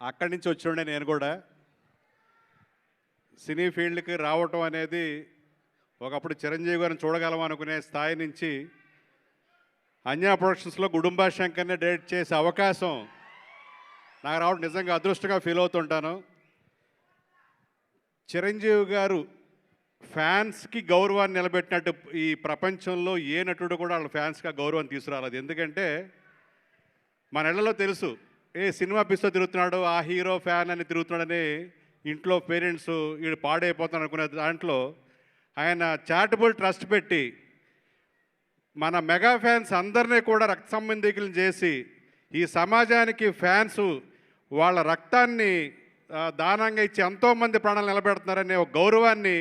అక్కడి నుంచి వచ్చుండే నేను కూడా సినీ ఫీల్డ్కి రావటం అనేది ఒకప్పుడు చిరంజీవి గారిని చూడగలం అనుకునే స్థాయి నుంచి అన్యా ప్రొడక్షన్స్లో గుడుంబా శంకర్ని డైరెక్ట్ చేసే అవకాశం నాకు రావడం నిజంగా అదృష్టంగా ఫీల్ అవుతుంటాను. చిరంజీవి గారు ఫ్యాన్స్కి గౌరవాన్ని నిలబెట్టినట్టు ఈ ప్రపంచంలో ఏ నటుడు కూడా వాళ్ళ ఫ్యాన్స్కి గౌరవం తీసుకురాలేదు. ఎందుకంటే మన ఇళ్లలో తెలుసు, సినిమా పిస్తో తిరుగుతున్నాడు, ఆ హీరో ఫ్యాన్ అని తిరుగుతున్నాడని ఇంట్లో పేరెంట్స్ వీడు పాడైపోతాడు అనుకునే దాంట్లో ఆయన చారిటబుల్ ట్రస్ట్ పెట్టి మన మెగా ఫ్యాన్స్ అందరినీ కూడా రక్త సంబంధికులను చేసి ఈ సమాజానికి ఫ్యాన్స్ వాళ్ళ రక్తాన్ని దానంగా ఇచ్చి ఎంతోమంది ప్రాణాలు నిలబెడుతున్నారనే ఒక గౌరవాన్ని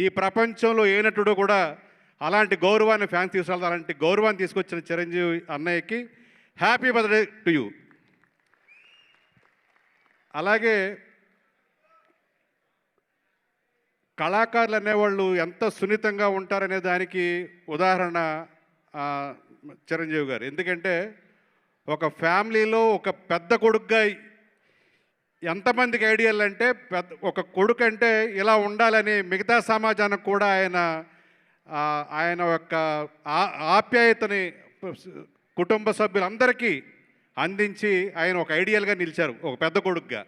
ఈ ప్రపంచంలో ఏ నటుడు కూడా అలాంటి గౌరవాన్ని ఫ్యాన్స్ తీసుకెళ్తారు. అలాంటి గౌరవాన్ని తీసుకొచ్చిన చిరంజీవి అన్నయ్యకి హ్యాపీ బర్త్డే టు యూ. అలాగే కళాకారులు అనేవాళ్ళు ఎంత సున్నితంగా ఉంటారనే దానికి ఉదాహరణ చిరంజీవి గారు. ఎందుకంటే ఒక ఫ్యామిలీలో ఒక పెద్ద కొడుకుగా ఎంతమందికి ఐడియాలు అంటే ఒక కొడుకు అంటే ఇలా ఉండాలని మిగతా సమాజానికి కూడా ఆయన యొక్క ఆప్యాయతని కుటుంబ సభ్యులందరికీ అందించి ఆయన ఒక ఐడియల్గా నిలిచారు ఒక పెద్ద కొడుకుగా.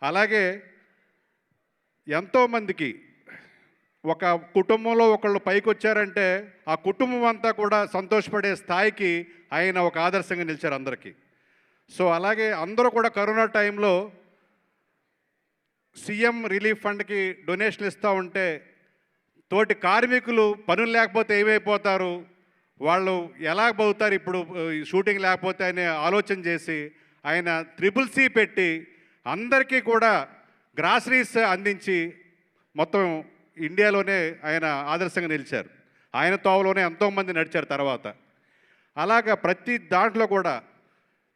అలాగే ఎంతోమందికి ఒక కుటుంబంలో ఒకళ్ళు పైకి వచ్చారంటే ఆ కుటుంబం అంతా కూడా సంతోషపడే స్థాయికి ఆయన ఒక ఆదర్శంగా నిలిచారు అందరికీ. సో అలాగే అందరూ కూడా కరోనా టైంలో సీఎం రిలీఫ్ ఫండ్కి డొనేషన్లు ఇస్తూ ఉంటే తోటి కార్మికులు పనులు లేకపోతే ఏమైపోతారు, వాళ్ళు ఎలా పోతారు ఇప్పుడు షూటింగ్ లేకపోతే అనే ఆలోచన చేసి ఆయన CCC పెట్టి అందరికీ కూడా గ్రాసరీస్ అందించి మొత్తం ఇండియాలోనే ఆయన ఆదర్శంగా నిలిచారు. ఆయన తోవలోనే ఎంతోమంది నడిచారు తర్వాత. అలాగా ప్రతి దాంట్లో కూడా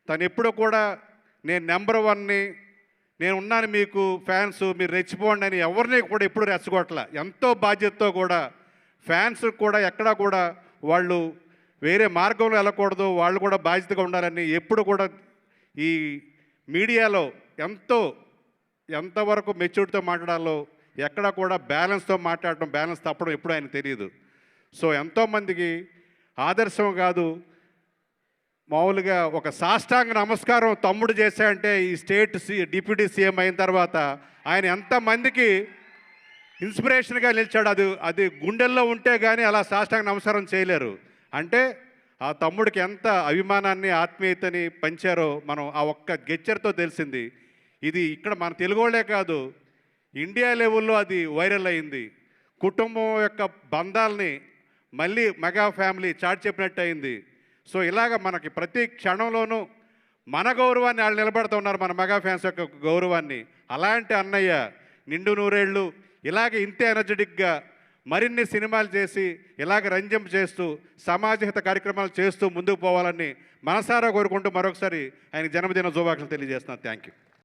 తను ఎప్పుడు కూడా నేను నెంబర్ 1ని, నేను ఉన్నాను మీకు ఫ్యాన్స్ మీరు రెచ్చిపోండి అని ఎవరిని కూడా ఎప్పుడు రెచ్చగొట్టలే. ఎంతో బాధ్యతతో కూడా ఫ్యాన్స్ కూడా ఎక్కడా కూడా వాళ్ళు వేరే మార్గంలో వెళ్ళకూడదు, వాళ్ళు కూడా బాధ్యతగా ఉండాలని ఎప్పుడు కూడా ఈ మీడియాలో ఎంతవరకు మెచ్యూరిటీతో మాట్లాడాలో ఎక్కడా కూడా బ్యాలెన్స్తో మాట్లాడటం, బ్యాలెన్స్ తప్పడం ఎప్పుడు ఆయనకు తెలియదు. సో ఎంతోమందికి ఆదర్శం కాదు, మామూలుగా ఒక సాష్టాంగ నమస్కారం తమ్ముడు చేశాయంటే ఈ స్టేట్ డిప్యూటీ సీఎం అయిన తర్వాత ఆయన ఎంతమందికి ఇన్స్పిరేషన్గా నిలిచాడు. అది గుండెల్లో ఉంటే కానీ అలా సాష్టాంగ నమస్కారం చేయలేరు. అంటే ఆ తమ్ముడికి ఎంత అభిమానాన్ని ఆత్మీయతని పంచారో మనం ఆ ఒక్క గెచ్చర్తో తెలిసింది. ఇది ఇక్కడ మన తెలుగు వాళ్ళే కాదు, ఇండియా లెవెల్లో అది వైరల్ అయింది. కుటుంబం యొక్క బంధాలని మళ్ళీ మెగా ఫ్యామిలీ చాటి చెప్పినట్టు అయింది. సో ఇలాగ మనకి ప్రతి క్షణంలోనూ మన గౌరవాన్ని వాళ్ళు నిలబడుతున్నారు, మన మెగా ఫ్యాన్స్ యొక్క గౌరవాన్ని. అలాంటి అన్నయ్య నిండు నూరేళ్ళు ఇలాగే ఇంతే ఎనర్జెటిక్గా మరిన్ని సినిమాలు చేసి ఇలాగ రంజింప చేస్తూ సమాజహిత కార్యక్రమాలు చేస్తూ ముందుకు పోవాలని మనసారా కోరుకుంటూ మరొకసారి ఆయన జన్మదిన శుభాకాంక్షలు తెలియజేస్తున్నాను. Thank you.